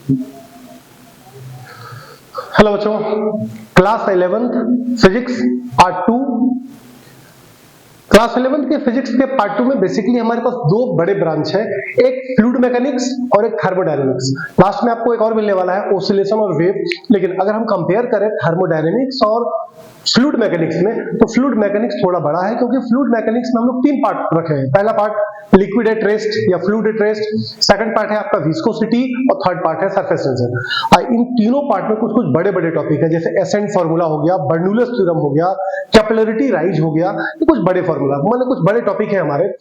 Hello बच्चों, class 11th physics part 2। Class 11th के physics के पार्ट 2 में बेसिकली हमारे पास दो बड़े ब्रांच है, एक फ्लूइड मैकेनिक्स और एक थर्मोडायनेमिक्स। लास्ट में आपको एक और मिलने वाला है, ऑसिलेशन और वेव। लेकिन अगर हम कंपेयर करें थर्मोडायनेमिक्स और फ्लूइड मैकेनिक्स में, तो फ्लूइड मैकेनिक्स थोड़ा बड़ा है, क्योंकि फ्लूइड मैकेनिक्स में हम लोग तीन पार्ट रखे हैं। पहला पार्ट लिक्विड एट रेस्ट या fluid at rest, second part है आपका विस्कोसिटी और थर्ड पार्ट है सरफेस टेंशन। इन तीनों पार्ट में कुछ कुछ बड़े बड़े टॉपिक है, जैसे एसेंट फार्मूला हो गया, बर्नूलिस थ्योरम हो गया, कैपिलरिटी राइज हो गया, ये कुछ बड़े फार्मूला मतलब कुछ बड़े टॉपिक है हमारे।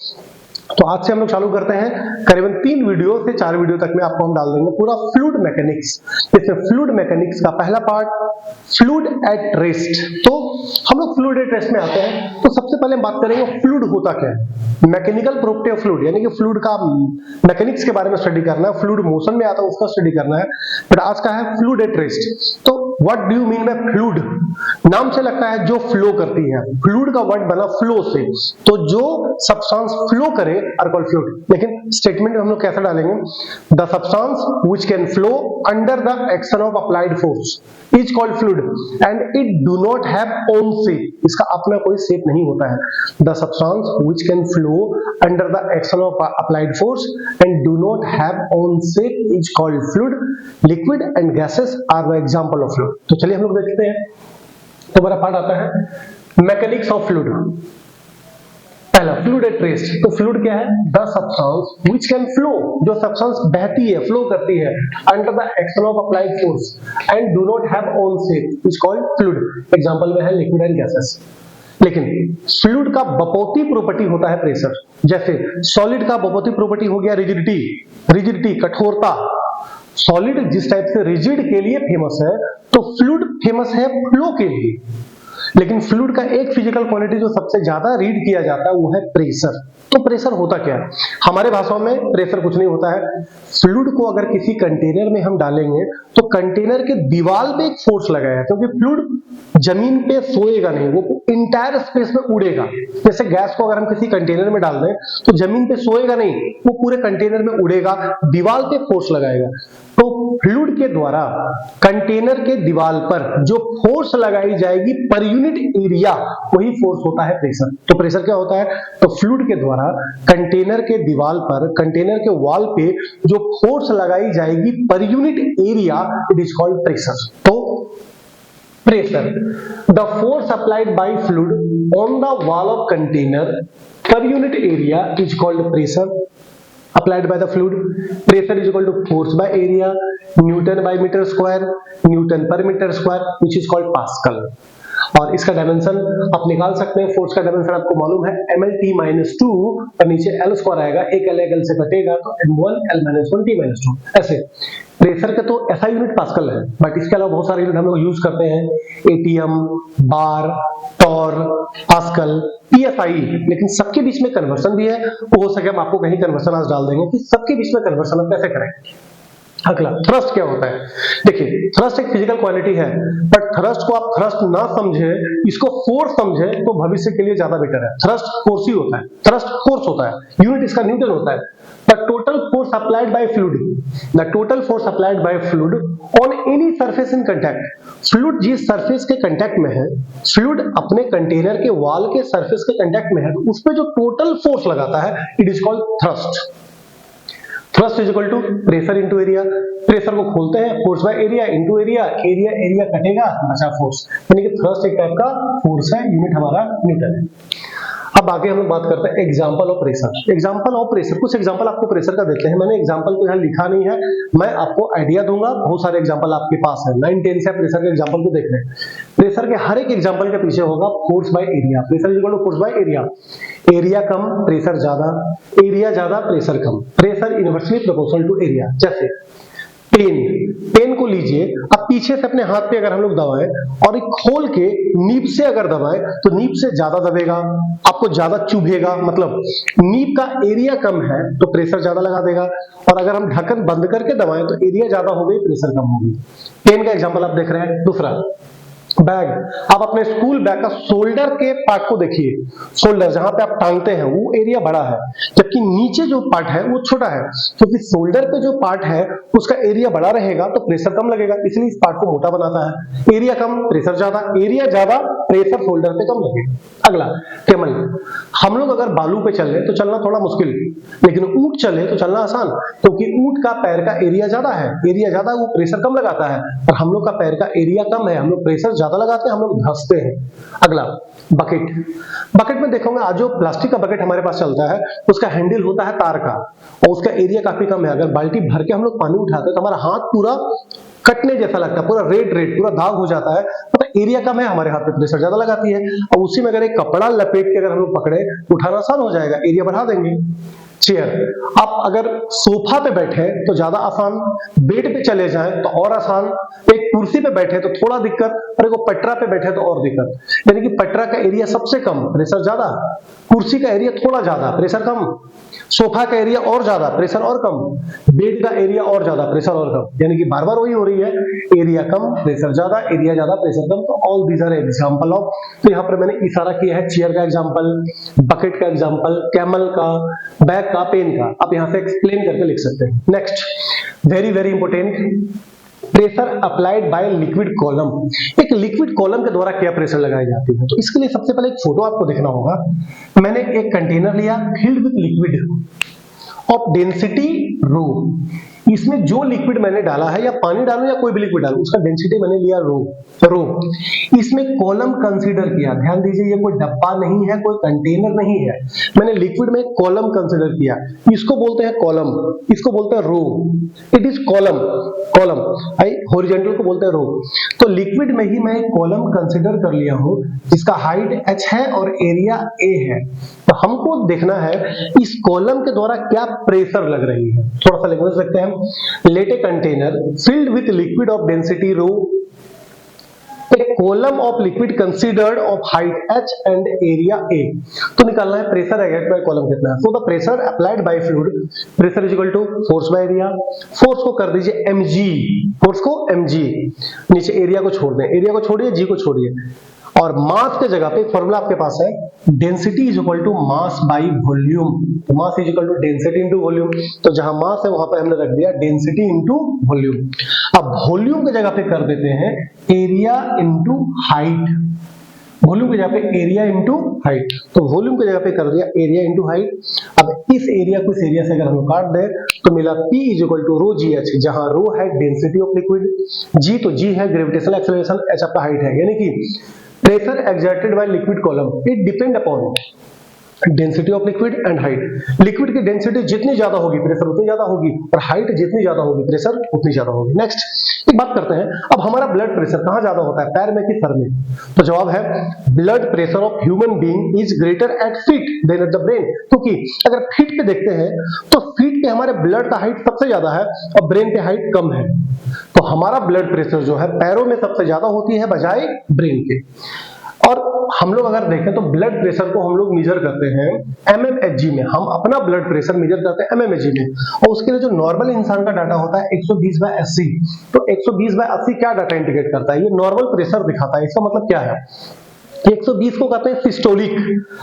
तो आज से हम लोग चालू करते हैं, करीबन 3 वीडियो से 4 वीडियो तक में आपको हम डाल देंगे पूरा फ्लूइड मैकेनिक्स। इसमें फ्लूइड मैकेनिक्स का पहला पार्ट फ्लूइड एट रेस्ट। तो हम लोग फ्लूइड एट रेस्ट में आते हैं, तो सबसे पहले हम बात करेंगे फ्लूइड होता क्या है, मैकेनिकल प्रॉपर्टी ऑफ फ्लूइड, यानी कि फ्लूइड का मैकेनिक्स के बारे में स्टडी करना है, फ्लूइड मोशन में आता है उसका स्टडी करना है। बट आज का है फ्लूइड एट रेस्ट। तो what do you mean by fluid? नाम से लगता है जो फ्लो करती है, फ्लूइड का वर्ड बना फ्लो से, तो जो सब्सटेंस फ्लो करे आर कॉल्ड फ्लूइड। लेकिन स्टेटमेंट में हम लोग कैसे डालेंगे, the substance which can flow under the action of applied force is called fluid and it do not have own shape. इसका अपना कोई शेप नहीं होता है। The substance which can flow under the action of applied force and do not have own shape is called fluid. Liquid and gases are the example of fluid. तो चलिए हम लोग देखते हैं। तो हमारा पार्ट आता है मैकेनिक्स ऑफ फ्लूइड। पहला फ्लूइड एट रेस्ट। तो फ्लूइड क्या है? The substance which can flow, जो सब्सटेंस बहती है, फ्लो करती है under the action of applied force and do not have own shape is called fluid. Example में है लिक्विड एंड गैसेस। लेकिन फ्लूइड का बपोती प्रॉपर्टी होता है प्रेशर। जैसे सॉलिड का बपोती प्रॉपर्टी हो गया रिजिडिटी, रिजिडिटी कठोरता। सॉलिड जिस टाइप से रिजिड के लिए फेमस है, तो फ्लूइड फेमस है फ्लो के लिए। लेकिन फ्लूइड का एक फिजिकल क्वांटिटी जो सबसे ज्यादा रीड किया जाता है वो है प्रेशर। तो प्रेशर होता क्या है? हमारे भाषाओं में प्रेशर कुछ नहीं होता है। फ्लूइड को अगर किसी कंटेनर में हम डालेंगे, तो कंटेनर के दीवार पे एक फोर्स लगाएगा, क्योंकि फ्लूइड जमीन पे सोएगा नहीं, वो इंटायर स्पेस में उड़ेगा। जैसे गैस को अगर हम किसी कंटेनर में डाल दें, तो जमीन पे सोएगा नहीं, वो पूरे कंटेनर में उड़ेगा, दीवार पे फोर्स लगाएगा। तो फ्लूइड के द्वारा कंटेनर के दीवार पर जो फोर्स लगाई जाएगी पर यूनिट एरिया, वही फोर्स होता है प्रेशर। तो प्रेशर क्या होता है? तो फ्लूइड के द्वारा कंटेनर के दीवार पर, कंटेनर के वॉल पे जो फोर्स लगाई जाएगी per unit area, it is called pressure. तो pressure, the force applied by fluid on the wall of container per unit area is called pressure applied by the fluid. Pressure is equal to force by area, Newton by meter square, Newton per meter square, which is called Pascal. और इसका dimension आप निकाल सकते हैं। Force का dimension आपको मालूम है mlt-2, और नीचे l स्क्वायर आएगा, एक l एक l से कटेगा तो m1 l - 1 t-2। ऐसे प्रेशर के तो ऐसा यूनिट पास्कल है, बट इसके अलावा बहुत सारे यूनिट हम लोग यूज करते हैं, एटीएम, बार, टॉर, पास्कल, psi। लेकिन सबके बीच में कन्वर्सन भी है, वो हो सके हम आपको कहीं कन्वर्सन आज डाल देंगे कि सबके बीच में कन्वर्सन हम कैसे करें। अगला थ्रस्ट क्या होता है? देखिए, थ्रस्ट एक फिजिकल क्वांटिटी है, बट थ्रस्ट को आप थ्रस्ट ना समझे, इसको फोर्स समझे तो भविष्य के लिए ज्यादा बेटर है। थ्रस्ट फोर्स ही होता है, थ्रस्ट फोर्स होता है, यूनिट इसका न्यूटन होता है। The total force applied by fluid, the total force applied by fluid on any surface in contact. Fluid जिस सरफेस के कांटेक्ट में है, फ्लूइड अपने कंटेनर के वॉल के सरफेस के कांटेक्ट में है, तो उस पे जो टोटल फोर्स लगाता है, it is called thrust. Thrust is equal to pressure into area. Pressure को खोलते हैं, force by area into area, area area कटेगा, बचा फोर्स। यानी कि थ्रस्ट एक टाइप का फोर्स है, यूनिट हमारा न्यूटन है। अब आगे हम लोग बात करते हैं example of pressure. Example of pressure, कुछ एग्जांपल आपको प्रेशर का देते हैं। मैंने एग्जांपल को यहाँ लिखा नहीं है, मैं आपको आइडिया दूंगा, बहुत सारे एग्जांपल आपके पास है। 9-10 से प्रेशर के एग्जांपल को देख रहे हैं। प्रेशर के हर एक एग्जांपल के पीछे होगा force by area. Pressure is equal to force by area. Area कम प्रेशर ज्यादा, एरिया ज्यादा प्रेशर कम। Pressure inversely proportional to area. जैसे पेन को लीजिए, अब पीछे से अपने हाथ पे अगर हम लोग दबाएं और एक खोल के नीब से अगर दबाएं, तो नीब से ज्यादा दबेगा, आपको ज्यादा चुभेगा। मतलब नीब का एरिया कम है तो प्रेशर ज्यादा लगा देगा, और अगर हम ढक्कन बंद करके दबाएं तो एरिया ज्यादा हो गई, प्रेशर कम होगी। पेन का एग्जांपल आप देख रहे हैं। दूसरा बैग, आप अपने स्कूल बैग का शोल्डर के पार्ट को देखिए, शोल्डर जहां पे आप टांगते हैं वो एरिया बड़ा है, जबकि नीचे जो पार्ट है वो छोटा है, क्योंकि शोल्डर पे जो पार्ट है उसका एरिया बड़ा रहेगा तो प्रेशर कम लगेगा, इसलिए इस पार्ट को मोटा बनाता है। एरिया कम प्रेशर ज्यादा, एरिया ज्यादा प्रेशर शोल्डर पे कम लगेगा। अगला कैमल, हम लोग अगर बालू पे चल रहे तो चलना थोड़ा मुश्किल, लेकिन ऊंट चले तो चलना आसान, क्योंकि ऊंट का पैर का एरिया ज्यादा है, एरिया ज्यादा वो प्रेशर कम लगाता है, और हम लोग का पैर का एरिया कम है, हम लोग प्रेशर ज्यादा लगाते हैं, हम लोग धंसते हैं। अगला बकेट, बकेट में देखोगे आज जो प्लास्टिक का बकेट हमारे पास चलता है उसका हैंडल होता है तार का, और उसका एरिया काफी कम है। अगर बाल्टी भर के हम लोग पानी उठाते हैं तो हमारा हाथ पूरा कटने जैसा लगता है, पूरा रेड रेड पूरा दाग हो जाता है, मतलब एरिया कम है, हमारे हाथ पे प्रेशर ज्यादा लगाती है। और उसी में अगर एक कपड़ा लपेट के अगर हम लोग पकड़े उठाना आसान हो जाएगा, एरिया बढ़ा देंगे। चेयर, आप अगर सोफा पे बैठे तो ज्यादा आसान, बेड पे चले जाएं तो और आसान, एक कुर्सी पे बैठे तो थोड़ा दिक्कत, और एक पटरा पे बैठे तो और दिक्कत। यानी कि पटरा का एरिया सबसे कम, प्रेशर ज्यादा, कुर्सी का एरिया थोड़ा ज्यादा, प्रेशर कम, सोफा का एरिया और ज्यादा, प्रेशर और कम, बेड का एरिया और ज्यादा, प्रेशर और कम। यानी कि बार बार वही हो रही है, एरिया कम प्रेशर ज्यादा, एरिया ज्यादा प्रेशर कम। तो all these are example of, तो यहाँ पर मैंने इशारा किया है चेयर का एग्जांपल, बकेट का एग्जांपल, कैमल का, बैग का, पेन का, आप यहां से एक्सप्लेन करके लिख सकते हैं। Next, very very important, pressure applied by liquid column. एक लिक्विड कॉलम के द्वारा क्या प्रेशर लगाई जाती है, तो इसके लिए सबसे पहले एक फोटो आपको देखना होगा। मैंने एक कंटेनर लिया filled with liquid of density रो, इसमें जो लिक्विड मैंने डाला है, या पानी डालूं या कोई भी लिक्विड डालूं, उसका डेंसिटी मैंने लिया रो। इसमें कॉलम कंसीडर किया, ध्यान दीजिए ये कोई डब्बा नहीं है, कोई कंटेनर नहीं है, मैंने लिक्विड में कॉलम कंसीडर किया, इसको बोलते हैं कॉलम, इसको बोलते हैं row, it is column, column आई हॉरिजॉन्टल को बोलते हैं रो। तो लिक्विड में ही मैं एक कॉलम कंसीडर कर लिया हूं जिसका हाइट h है और एरिया a है। तो हमको देखना है इस कॉलम के द्वारा क्या प्रेशर लग रही है। थोड़ा सा लैंग्वेज रखते हैं, let a container filled with liquid of density rho, a column of liquid considered of height h and area a। तो निकालना है प्रेशर एग्जर्टेड बाय कॉलम कितना है। So the pressure applied by fluid, pressure is equal to force by area, force को कर दीजिए mg, force को mg, नीचे एरिया को छोड़ दें, एरिया को छोड़िए, g को छोड़िए, और मास के जगह पे एक फॉर्मूला आपके पास है, density is equal to mass by volume. तो mass is equal to density into volume, तो जहां मास है वहां पे हमने रख दिया डेंसिटी इनटू वॉल्यूम। अब वॉल्यूम की जगह पे कर देते हैं एरिया इनटू हाइट, वॉल्यूम की जगह पे एरिया इनटू हाइट, तो वॉल्यूम की जगह पे कर दिया एरिया इनटू हाइट। अब इस एरिया को इस एरिया से अगर हम काट दें तो मिला P is equal to rho ji H, जहां रो है डेंसिटी ऑफ लिक्विड, G तो G है ग्रेविटेशनल एक्सेलरेशन, H आपका हाइट है। यानी कि pressure exerted by liquid column it depend upon density of liquid and height. Liquid की density जितनी ज्यादा होगी प्रेशर उतनी ज्यादा होगी, और हाइट जितनी ज्यादा होगी प्रेशर उतनी ज्यादा होगी। नेक्स्ट एक बात करते हैं, अब हमारा ब्लड प्रेशर कहां ज्यादा होता है, पैर में कि सर में? तो जवाब है blood pressure of human being is greater at feet than at the brain, क्योंकि अगर फीट पे देखते हैं तो फीट पे हमारे ब्लड का हाइट सबसे ज्यादा है और ब्रेन पे हाइट कम है, तो हमारा ब्लड प्रेशर जो है पैरों में सबसे ज्यादा होती है बजाय ब्रेन के। और हम लोग अगर देखें तो ब्लड प्रेशर को हम लोग मेजर करते हैं mmHg में, हम अपना ब्लड प्रेशर मेजर करते हैं mmHg में, और उसके लिए जो नॉर्मल इंसान का डाटा होता है 120/80, तो 120/80 क्या डाटा इंडिकेट करता है, ये नॉर्मल प्रेशर दिखाता है। इसका मतलब क्या है, 120 को कहते हैं सिस्टोलिक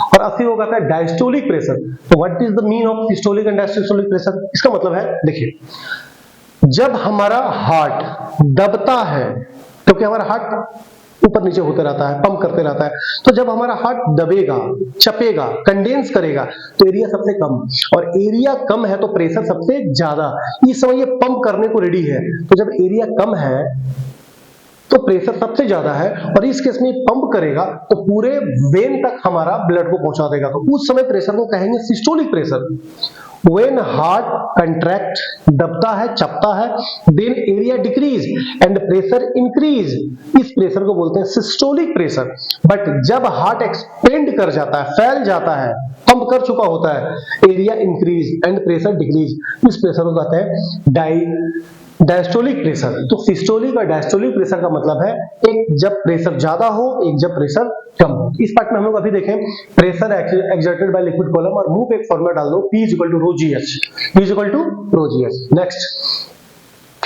और 80 को कहते हैं डायस्टोलिक प्रेशर। तो what is the mean of systolic and diastolic pressure? इसका मतलब है, देखिए जब हमारा हार्ट दबता है, क्योंकि हमारा हार्ट ऊपर नीचे होते रहता है, पंप करते रहता है, तो जब हमारा हार्ट दबेगा, चपेगा, कंडेंस करेगा तो एरिया सबसे कम, और एरिया कम है तो प्रेशर सबसे ज्यादा। इस समय ये पंप करने को रेडी है, तो जब एरिया कम है तो प्रेशर सबसे ज्यादा है, और इस केस में पंप करेगा तो पूरे वेन तक हमारा ब्लड को पहुंचा देगा, तो उस समय प्रेशर को कहेंगे systolic pressure. When heart contract, दबता है, चपता है, then area decrease and pressure increase, इस प्रेशर को बोलते हैं सिस्टोलिक प्रेशर। बट जब हार्ट एक्सपेंड कर जाता है, फैल जाता है, पंप कर चुका होता है, area increase and pressure decrease, इस प्रेशर को कहते हैं डायस्टोलिक प्रेशर। तो सिस्टोलिक और डायस्टोलिक प्रेशर का मतलब है एक जब प्रेशर ज्यादा हो, एक जब प्रेशर कम हो। इस पार्ट में हम लोग अभी देखें pressure exerted by liquid column, और मूव एक फॉर्मूला डाल दो P is equal to rho ji H, P is equal to rho ji H. Next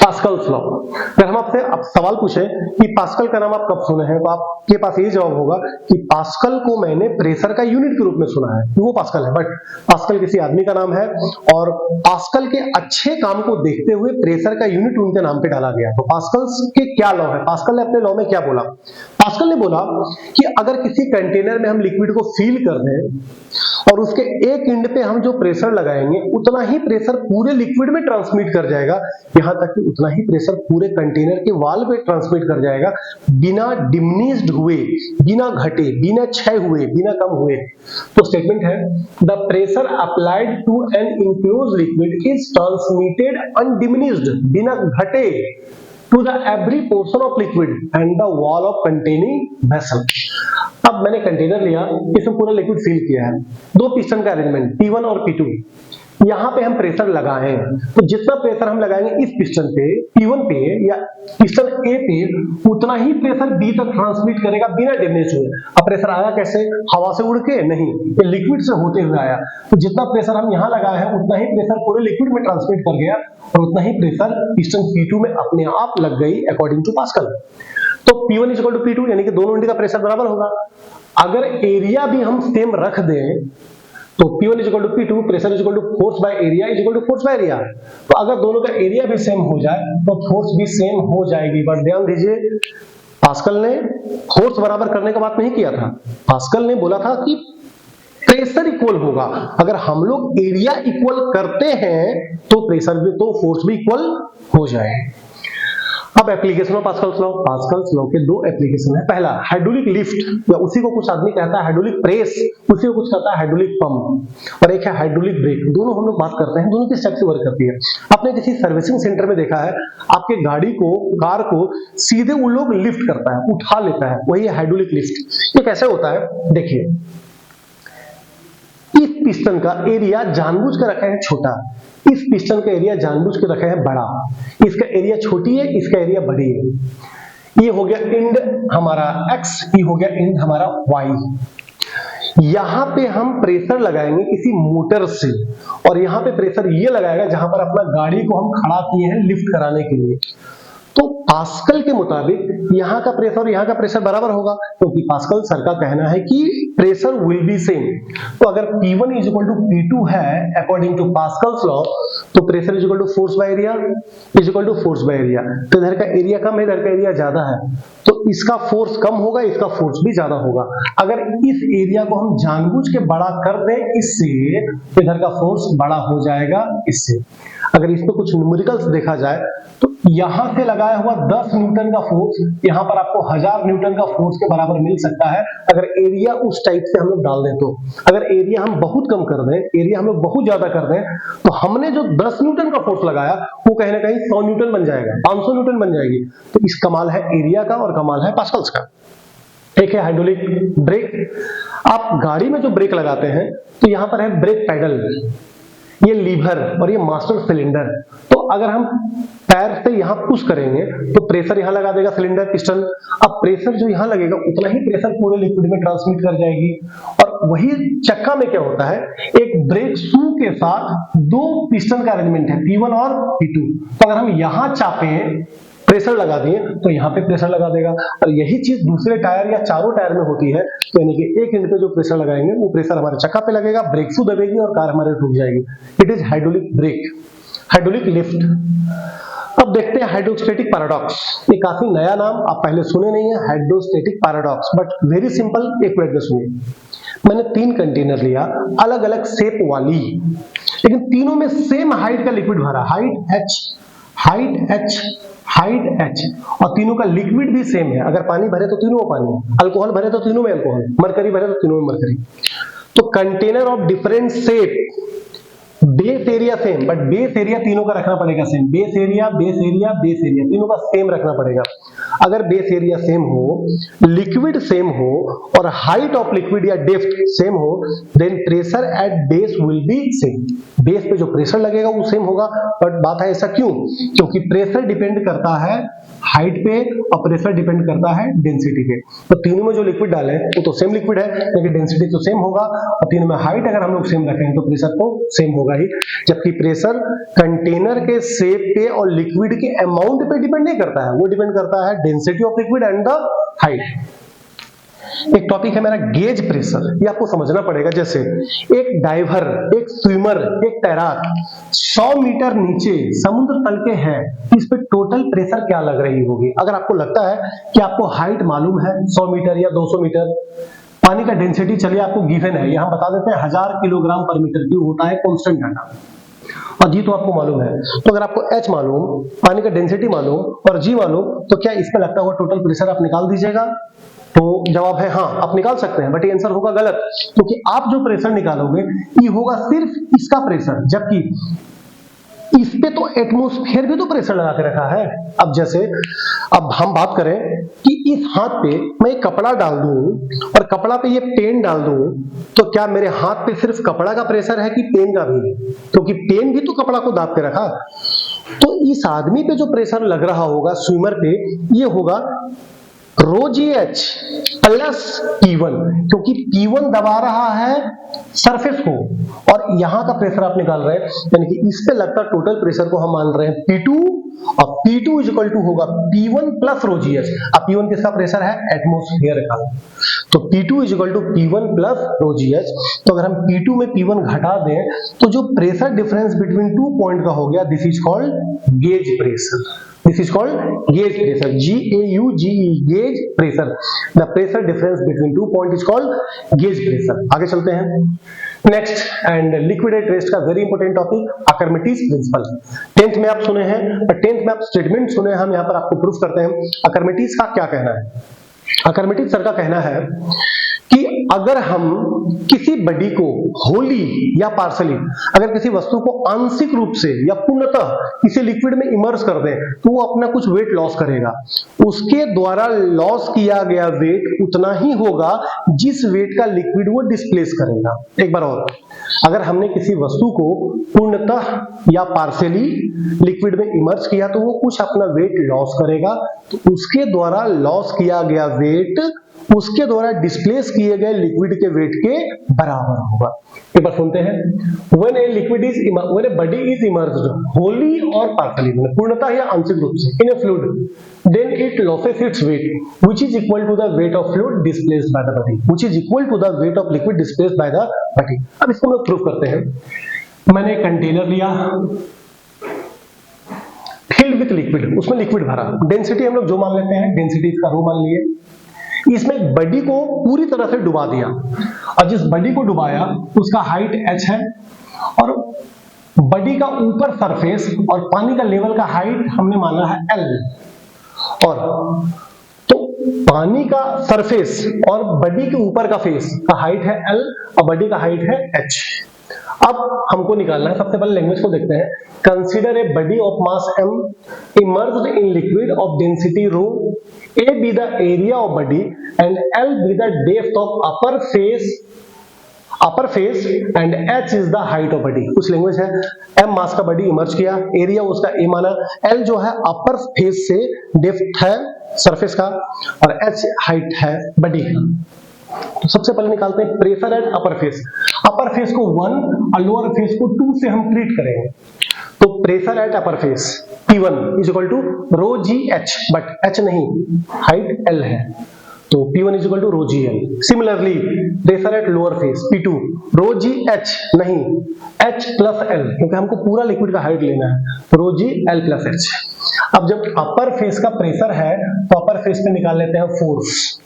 Pascal's law. अगर हम आपसे अब सवाल पूछे कि पास्कल का नाम आप कब सुने हैं, तो आपके पास ये जवाब होगा कि पास्कल को मैंने प्रेशर का यूनिट के रूप में सुना है, वो पास्कल है। बट पास्कल किसी आदमी का नाम है, और पास्कल के अच्छे काम को देखते हुए प्रेशर का यूनिट उनके नाम पे डाला गया। तो पास्कल्स के क्या लॉ है, पास्कल ने अपने लॉ में क्या बोला? पास्कल ने बोला कि अगर किसी कंटेनर में हम लिक्विड को फील कर दें और उसके एक एंड पे हम जो प्रेशर लगाएंगे उतना ही प्रेशर पूरे लिक्विड में ट्रांसमिट कर जाएगा, यहां तक कि उतना ही प्रेशर पूरे कंटेनर के वॉल पे ट्रांसमिट कर जाएगा, बिना डिमिनिश्ड हुए, बिना घटे, बिना क्षय हुए, बिना कम हुए। तो स्टेटमेंट है, the pressure applied to an enclosed liquid is transmitted undiminished, बिना घटे, to the every portion of liquid and the wall of containing vessel। अब मैंने कंटेनर लिया, इसमें पूरा लिक्विड फिल किया है, दो पिस्टन का अरेंजमेंट P1 और P2, यहां पे हम प्रेशर लगाएं तो जितना प्रेशर हम लगाएंगे इस पिस्टन पे P1 पे या पिस्टन A पे, उतना ही प्रेशर B तक ट्रांसमिट करेगा बिना डैमेज हुए। अब प्रेशर आया कैसे? हवा से उड़ के नहीं, ये लिक्विड से होते हुए आया। तो जितना प्रेशर हम यहां लगाए हैं उतना ही प्रेशर पूरे लिक्विड में ट्रांसमिट कर गया, और उतना ही प्रेशर पिस्टन P2 में अपने आप लग गई अकॉर्डिंग टू पास्कल। तो P1 इक्वल टू P2 यानी कि दोनों एंड का प्रेशर बराबर होगा। अगर एरिया भी हम सेम रख दें तो P1 equal to P2, pressure equal to force by area equal to force by area. तो अगर दोनों का एरिया भी सेम हो जाए तो फोर्स भी सेम हो जाएगी। बट ध्यान दीजिए, पास्कल ने फोर्स बराबर करने का बात नहीं किया था, पास्कल ने बोला था कि प्रेशर इक्वल होगा। अगर हम लोग एरिया इक्वल करते हैं तो प्रेशर भी, तो फोर्स भी इक्वल हो जाए। अब application of Pascal's law. Pascal's law के दो एप्लीकेशन है। पहला हाइड्रोलिक लिफ्ट, या उसी को कुछ आदमी कहता है हाइड्रोलिक प्रेस, उसी को कुछ कहता है हाइड्रोलिक पंप, और एक है हाइड्रोलिक ब्रेक। दोनों हम लोग बात करते हैं, दोनों किस टाइप से वर्क करती है। आपने किसी सर्विसिंग सेंटर में देखा है, आपके गाड़ी को, कार को सीधे वो लोग लिफ्ट करता है, उठा लेता है, वही है हाइड्रोलिक लिफ्ट। ये कैसे होता है देखिए, इस पिस्टन का एरिया जानबूझ कर रखा है छोटा, इस पिस्टन का एरिया जानबूझ के रखा है बड़ा, इसका एरिया छोटी है, इसका एरिया बड़ी है। ये हो गया एंड हमारा X, ये हो गया एंड हमारा Y। यहां पे हम प्रेशर लगाएंगे किसी मोटर से, और यहां पे प्रेशर ये लगाएगा जहां पर अपना गाड़ी को हम खड़ा किए हैं लिफ्ट कराने के लिए। तो पास्कल के मुताबिक यहां का प्रेशर और यहां का प्रेशर बराबर होगा, क्योंकि पास्कल सर का कहना है कि प्रेशर विल बी सेम। तो अगर P1 is equal to P2 है अकॉर्डिंग टू पास्कल्स लॉ, तो pressure is equal to force by area is equal to force by area. तो इधर का एरिया कम है, इधर का एरिया ज्यादा है, तो इसका फोर्स कम होगा, इसका फोर्स भी ज्यादा होगा। अगर इस एरिया को हम जानबूझ के बड़ा कर दें इससे, तो इधर का फोर्स बड़ा हो जाएगा इससे। अगर इसमें कुछ न्यूमेरिकल्स देखा जाए तो यहां से लगाया हुआ 10 न्यूटन का फोर्स यहां पर आपको 1000 न्यूटन का फोर्स के बराबर मिल सकता है, अगर एरिया उस टाइप से हम लोग डाल दें तो। अगर एरिया हम बहुत कम कर दें, एरिया हम लोग बहुत ज्यादा कर दें, तो हमने जो 10 न्यूटन का फोर्स लगाया वो कहीं ना कहीं 100 न्यूटन बन जाएगा, 500 न्यूटन बन जाएगी। तो इस कमाल है एरिया का और कमाल है पास्कल्स का। एक है हाइड्रोलिक ब्रेक। आप गाड़ी में जो ब्रेक लगाते हैं तो यहां पर है ब्रेक पैडल, ये लीवर और ये मास्टर सिलेंडर। तो अगर हम पैर से यहां पुश करेंगे तो प्रेशर यहां लगा देगा सिलेंडर पिस्टन। अब प्रेशर जो यहां लगेगा उतना ही प्रेशर पूरे लिक्विड में ट्रांसमिट कर जाएगी। और वही चक्का में क्या होता है, एक ब्रेक शू के साथ दो पिस्टन का अरेंजमेंट है, P1 और P2। तो अगर हम यहां चापें, प्रेशर लगा दिए तो यहाँ पे प्रेशर लगा देगा। और यही चीज दूसरे टायर या चारों टायर में होती है। तो यानी कि एक एंड पे जो प्रेशर लगाएंगे वो प्रेशर हमारे चक्का पे लगेगा, ब्रेक शू दबेगी और कार हमारे रुक जाएगी। It is hydraulic brake, hydraulic lift. अब देखते हैं हाइड्रोस्टेटिक पैराडॉक्स। ये काफी नया नाम, आप पहले सुने नहीं है, hydrostatic paradox, but very simple. एक मिनट में सुनिए। मैंने 3 कंटेनर लिया, अलग अलग शेप वाली, लेकिन तीनों में सेम हाइट का लिक्विड भरा, height H, height H, height H, और तीनों का लिक्विड भी सेम है। अगर पानी भरे तो तीनों में पानी, अल्कोहल भरे तो तीनों में अल्कोहल, मरकरी भरे तो तीनों में मरकरी। तो container of different shape, base area same, but base area तीनों का रखना पड़ेगा same. Base area, base area, base area तीनों का सेम रखना पड़ेगा। अगर बेस एरिया सेम हो, लिक्विड सेम हो और हाइट ऑफ लिक्विड या डेप्थ सेम हो, then pressure at base will be same. Base पे जो प्रेशर लगेगा वो सेम होगा। बट बात है ऐसा क्यों? क्योंकि प्रेशर डिपेंड करता है हाइट पे और प्रेशर डिपेंड करता है डेंसिटी पे। तो तीनों में जो लिक्विड डालें वो तो सेम लिक्विड है, लेकिन डेंसिटी तो सेम होगा, और तीनों में हाइट अगर हम लोग सेम रखें तो प्रेशर तो सेम होगा ही। जबकि प्रेशर कंटेनर के शेप पे और लिक्विड के अमाउंट पे डिपेंड नहीं करता है, वो डिपेंड करता है density of liquid and the height. एक टॉपिक है मेरा गेज प्रेशर, ये आपको समझना पड़ेगा। जैसे एक डाइवर, एक स्विमर, एक तैराक 100 मीटर नीचे समुद्र तल के है, इस पे टोटल प्रेशर क्या लग रही होगी। अगर आपको लगता है कि आपको हाइट मालूम है 100 मीटर या 200 मीटर, पानी का डेंसिटी चलिए आपको गिवन है, यहां बता देते हैं 1000 किलोग्राम पर मीटर क्यूब होता है कांस्टेंट डाटा, और जी तो आपको मालूम है। तो अगर आपको एच मालूम, पानी का डेंसिटी मालूम और जी मालूम, तो क्या इसमें लगता हुआ टोटल प्रेशर आप निकाल दीजिएगा? तो जवाब है हाँ, आप निकाल सकते हैं, बट ये आंसर होगा गलत, क्योंकि आप जो प्रेशर निकालोगे ये होगा सिर्फ इसका प्रेशर, जबकि इस पे तो एटमॉस्फेयर भी तो प्रेशर लगा के रखा है। अब जैसे अब हम बात करें कि इस हाथ पे मैं एक कपड़ा डाल दूं और कपड़ा पे ये पेन डाल दूं, तो क्या मेरे हाथ पे सिर्फ कपड़ा का प्रेशर है कि पेन का भी? क्योंकि पेन भी तो कपड़ा को दाब के रखा। तो इस आदमी पे जो प्रेशर लग रहा होगा स्विमर पे, ये होगा ρgh प्लस P1, क्योंकि P1 दबा रहा है सरफेस को और यहां का प्रेशर आप निकाल रहे हैं, यानी कि इस पे लगता टोटल प्रेशर को हम मान रहे हैं P2, और P2 इज इक्वल टू होगा P1 प्लस ρgh। अब P1 किसका प्रेशर है? एटमॉस्फेयर का। तो P2 is equal to P1 plus ρgh। तो अगर हम P2 में P1 घटा दें तो जो प्रेशर डिफरेंस बिटवीन 2 पॉइंट का हो गया, this is called gauge pressure. This is called gauge pressure. G-A-U-G-E, gauge pressure. The pressure difference between 2 points is called gauge pressure. आगे चलते हैं। Next and liquid at rest का very important topic, Archimedes principle. 10th में आप सुने हैं, और 10th में आप स्टेटमेंट सुने हैं, हम यहाँ पर आपको प्रूफ करते हैं। आर्किमिडीज का क्या कहना है? आर्किमिडीज सर का कहना है कि अगर हम किसी बॉडी को होली या पार्सली, अगर किसी वस्तु को आंशिक रूप से या पूर्णतः किसी लिक्विड में इमर्स कर दें, तो वो अपना कुछ वेट लॉस करेगा। उसके द्वारा लॉस किया गया वेट उतना ही होगा जिस वेट का लिक्विड वो डिस्प्लेस करेगा। एक बार और, अगर हमने किसी वस्तु को पूर्णतः या पार्सली लिक्विड में इमर्स किया तो वो कुछ अपना वेट लॉस करेगा, तो उसके द्वारा लॉस किया गया वेट उसके द्वारा डिस्प्लेस किए गए लिक्विड के वेट के बराबर होगा। एक बार सुनते हैं। when a body is immersed wholly or partially, पूर्णतः या आंशिक रूप से, in a fluid, then it loses its weight which is equal to the weight of fluid displaced by the body, which is equal to the weight of liquid displaced by the body। अब इसको हम लोग proof करते हैं। मैंने एक container लिया, field with liquid, उसमें लिक्विड भरा, डेंसिटी हम लोग जो मान लेते हैं, डेंसिटी इसका रो मान लिए। इसमें एक बॉडी को पूरी तरह से डुबा दिया, और जिस बॉडी को डुबाया उसका हाइट h है, और बॉडी का ऊपर सरफेस और पानी का लेवल का हाइट हमने माना है L, और तो पानी का सरफेस और बॉडी के ऊपर का फेस का हाइट है L और बॉडी का हाइट है h। अब हमको निकालना है, सबसे पहले लैंग्वेज को देखते हैं। Consider a body of mass m emerged in liquid of density rho, A be the area of body and L be the depth of upper face and H is the height of body। कुछ language है, m मास का body emerge किया, area उसका a माना, L जो है अपर face से depth है सरफेस का, और H हाइट है बॉडी का। तो सबसे पहले निकालते हैं pressure at upper face. Upper face को 1 और लोअर फेस को 2 से हम ट्रीट करेंगे। तो pressure at upper face P1 is equal to rho ji H, but H नहीं, हाइट L है, तो P1 is equal to rho ji L. Similarly pressure at lower face P2 rho ji H नहीं, H plus L, क्योंकि हमको पूरा liquid का height लेना है, तो रो जी एल प्लस एच। अब जब अपर फेस का प्रेशर है तो अपर फेस पे निकाल लेते हैं फोर्स।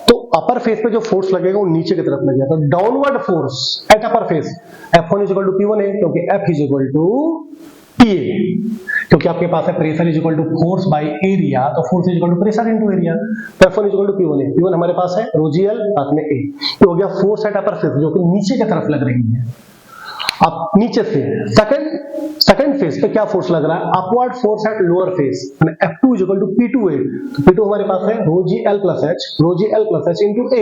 तो अपर फेस पे जो फोर्स लगेगा वो नीचे की तरफ लगेगा, तो downward force at upper face F1 is equal to P1 है, क्योंकि F is equal to PA, क्योंकि आपके पास है pressure is equal to force by area, तो force is equal to pressure into area, तो F1 is equal to P1 है। P1 हमारे पास है रो जी एल साथ में A, ये हो गया फोर्स एट अपर फेस जो कि नीचे की तरफ लग रही है। अब नीचे से सेकंड फेस पे क्या फोर्स लग रहा है? Upward force at lower face, F2 is equal to P2 है, तो P2 हमारे पास है rho ji L plus h into A।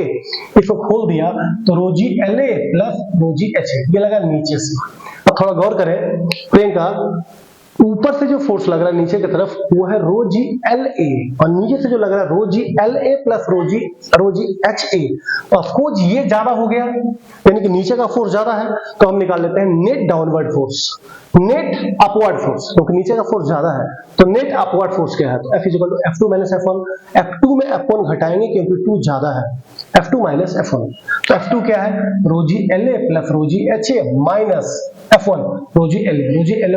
इसको खोल दिया तो rho ji L A plus rho ji h, ये लगा नीचे से। अब थोड़ा गौर करें, प्रियंका ऊपर से जो फोर्स लग रहा है नीचे की तरफ वो है रो जी एल ए, और नीचे से जो लग रहा है rho ji L A plus rho ji h A. Of course ये ज्यादा हो गया, यानी कि नीचे का फोर्स ज्यादा है, तो हम निकाल लेते हैं net downward force, net upward force, क्योंकि नीचे का फोर्स ज्यादा है तो नेट अपवर्ड फोर्स क्या है, तो F equal to F2 minus F1। F2 में F1 घटाएंगे क्योंकि 2 ज्यादा है, F2 माइनस F1, तो F2 क्या है rho ji L A plus rho ji h A minus F1 rho ji L A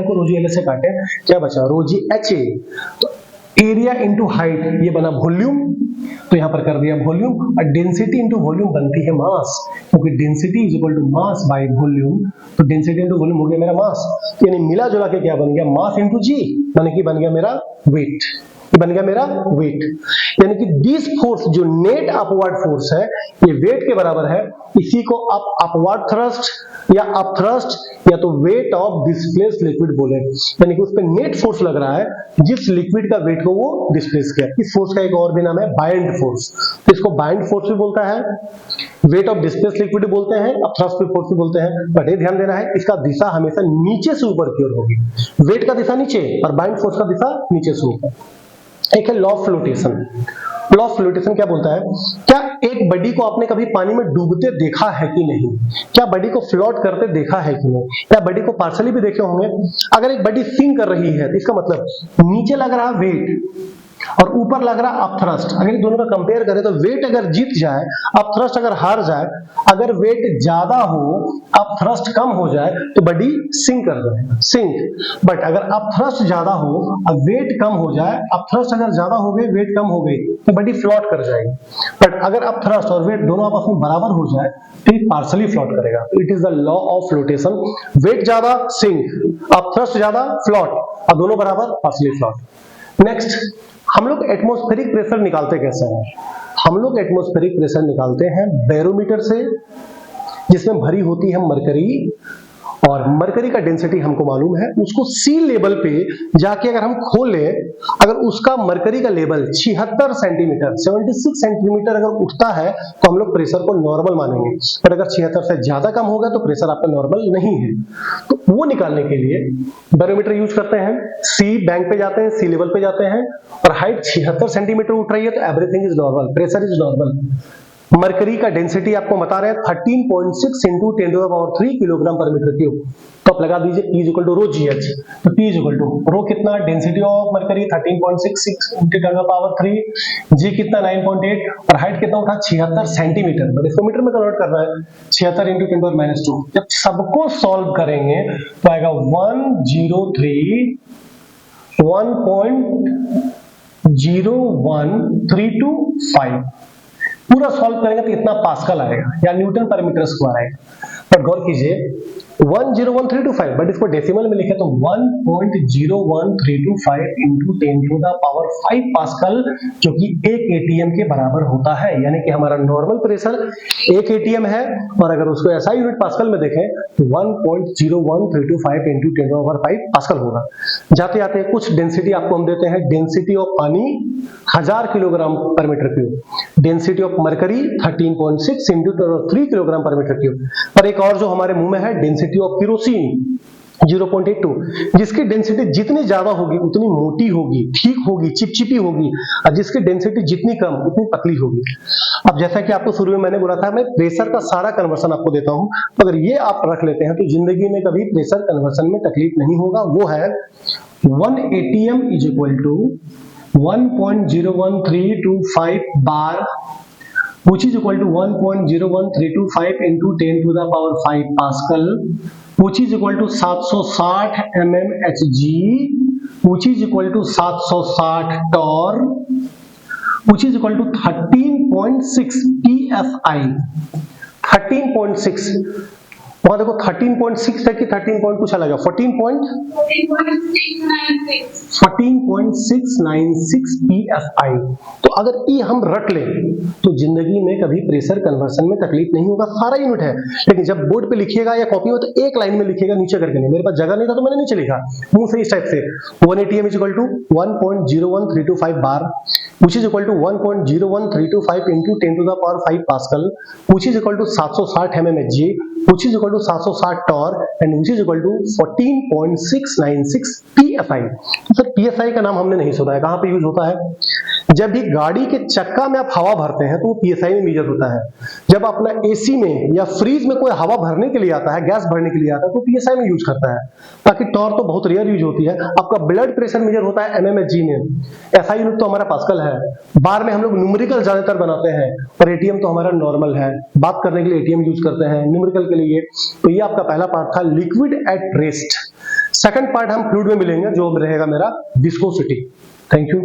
को रो जी एल ए से काटे, क्या बचा रो जी एच ए, तो एरिया इंटू हाइट ये बना वॉल्यूम, तो यहां पर कर दिया वॉल्यूम, और डेंसिटी इंटू वॉल्यूम बनती है मास, क्योंकि density is equal to mass by volume, तो डेंसिटी इंटू वॉल्यूम हो गया मेरा मास, यानी मिला जुला के क्या बन गया मास इंटू जी, यानी कि बन गया मेरा वेट, ये बन गया मेरा वेट, यानी कि दिस फोर्स जो नेट अपवर्ड फोर्स है ये वेट के बराबर है, इसी को आप अपवर्ड थ्रस्ट या अप थ्रस्ट या तो वेट ऑफ डिस्प्लेस्ड लिक्विड बोले, यानी कि उस पे नेट फोर्स लग रहा है जिस लिक्विड का वेट को वो डिस्प्लेस किया। इस फोर्स का एक और भी नाम है बाइंड फोर्स, तो इसको बाइंड फोर्स भी बोलता है, वेट ऑफ डिस्प्लेस्ड लिक्विड भी बोलते हैं, अब थ्रस्ट फोर्स भी बोलते हैं, बट ये ध्यान देना है इसका दिशा हमेशा नीचे से ऊपर की ओर होगी, वेट का दिशा नीचे और बाइंड फोर्स का दिशा नीचे से ऊपर। एक है law of flotation. Law of flotation क्या बोलता है, क्या एक बॉडी को आपने कभी पानी में डूबते देखा है कि नहीं, क्या बॉडी को फ्लोट करते देखा है कि नहीं, क्या बॉडी को पार्शली भी देखे होंगे। अगर एक बॉडी सिंक कर रही है तो इसका मतलब नीचे लग रहा वेट और ऊपर लग रहा अप थ्रस्ट, अगर इन दोनों का कंपेयर करें तो वेट अगर जीत जाए अप थ्रस्ट अगर हार जाए, अगर वेट ज्यादा हो अप थ्रस्ट कम हो जाए तो बॉडी सिंक कर जाएगा, सिंक। बट अगर अप थ्रस्ट ज्यादा हो और वेट कम हो जाए, अप थ्रस्ट अगर ज्यादा हो गई वेट कम हो गई तो बॉडी फ्लोट कर जाएगी। बट अगर अप थ्रस्ट और वेट दोनों आपस में बराबर हो जाए तो ये पार्शली फ्लोट करेगा, it is the law of flotation. Weight ज्यादा सिंक, अप थ्रस्ट ज्यादा फ्लोट, और दोनों बराबर पार्शली फ्लोट। नेक्स्ट, हम लोग एटमॉस्फेरिक प्रेशर निकालते कैसे हैं, हम लोग एटमॉस्फेरिक प्रेशर निकालते हैं बैरोमीटर से, जिसमें भरी होती है मरकरी, और मरकरी का डेंसिटी हमको मालूम है, उसको सी लेवल पे जाके अगर हम खोलें, अगर उसका मरकरी का लेवल 76 सेंटीमीटर 76 सेंटीमीटर अगर उठता है तो हम लोग प्रेशर को नॉर्मल मानेंगे, पर अगर 76 से ज्यादा कम होगा तो प्रेशर आपका नॉर्मल नहीं है। तो वो निकालने के लिए बैरोमीटर यूज करते हैं, सी बैंक पे जाते हैं, सी लेवल पे जाते हैं, और हाइट 76 सेंटीमीटर उठ रही है तो everything is normal, pressure is normal. Mercury का डेंसिटी आपको बता रहे हैं 13.6 इंटू 10³ किलोग्राम पर मीटर क्यूब, तो आप लगा दीजिए P equal to rho ji H, तो P इक्वल टू रो कितना density of mercury 13.66 into 10³ G कितना 9.8, और हाइट कितना उठा 76 सेंटीमीटर, बट इसको मीटर में कन्वर्ट करना है 76 इंटू 10⁻²। जब सबको सॉल्व करेंगे तो आएगा 103.10132 पूरा सॉल्व करेंगे तो इतना पास्कल आएगा या न्यूटन पर मीटर स्क्वायर आएगा। पर गौर कीजिए 101,325, बट इसको डेसिमल में लिखे तो 1.01325 इंटू 10⁵ पास्कल, जो कि 1 एटीएम के बराबर होता है, यानी कि हमारा नॉर्मल प्रेशर 1 एटीएम है, और अगर उसको ऐसा यूनिट पास्कल में देखें तो 1.01325 इंटू 10⁵ पास्कल होगा। जाते जाते कुछ डेंसिटी आपको हम देते हैं, डेंसिटी ऑफ पानी 1000 किलोग्राम पर metre cube, density of mercury 13.6 into 3 kilogram पर मीटर क्यूब, पर एक और जो हमारे मुंह में है डेंसिटी ऑफ केरोसिन 0.82, जिसकी डेंसिटी जितनी ज्यादा होगी उतनी मोटी होगी, ठीक होगी, चिपचिपी होगी, और जिसकी डेंसिटी जितनी कम उतनी पतली होगी। अब जैसा कि आपको शुरू में मैंने बोला था, मैं प्रेशर का सारा कन्वर्सन आपको देता हूं, तो अगर ये आप रख लेते हैं तो जिंदगी में कभी प्रेशर कन्वर्सन में तकलीफ नहीं होगा। वो है 1 ATM is equal to 1.01325 bar, which is equal to 1.01325 into 10⁵ pascal, which is equal to 760 mmHg, which is equal to 760 torr, which is equal to 13.6 psi, 13.6, वहां देखो 13.6 है कि 13 पॉइंट कुछ अलग है, 14.696 psi। तो अगर ई हम रख लें तो जिंदगी में कभी प्रेशर कन्वर्सन में तकलीफ नहीं होगा, सारा यूनिट है। लेकिन जब बोर्ड पे लिखिएगा या कॉपी में तो एक लाइन में लिखिएगा, नीचे करके नहीं। मेरे पास जगह नहीं था तो मैंने नीचे लिखा मुंह से इस टाइप से 1 ATM is equal to 1.01325 bar, which is equal to 1.01325 into 10 to the power 5 Pascal, which is equal to 760 mmHg, which is equal to 760 torr and which is equal to 14.696 psi। तो sir psi का नाम हमने नहीं सुना है, कहाँ पे use होता है? जब भी गाड़ी के चक्का में आप हवा भरते हैं तो वो psi में मेजर होता है। जब अपना एसी में या फ्रीज में कोई हवा भरने के लिए आता है, गैस भरने के लिए आता है, तो psi में यूज करता है। बाकी टॉर तो बहुत रेयर यूज होती है। आपका ब्लड प्रेशर मेजर होता है mmHg में, एसआई यूनिट तो हमारा पास्कल है। बार में हम लोग न्यूमेरिकल ज्यादातर बनाते हैं और एटीएम तो हमारा नॉर्मल है, बात करने के लिए एटीएम यूज करते हैं, न्यूमेरिकल के लिए। तो ये आपका पहला पार्ट था liquid at rest. Second part हम फ्लूइड में मिलेंगे जो रहेगा मेरा विस्कोसिटी। Thank you.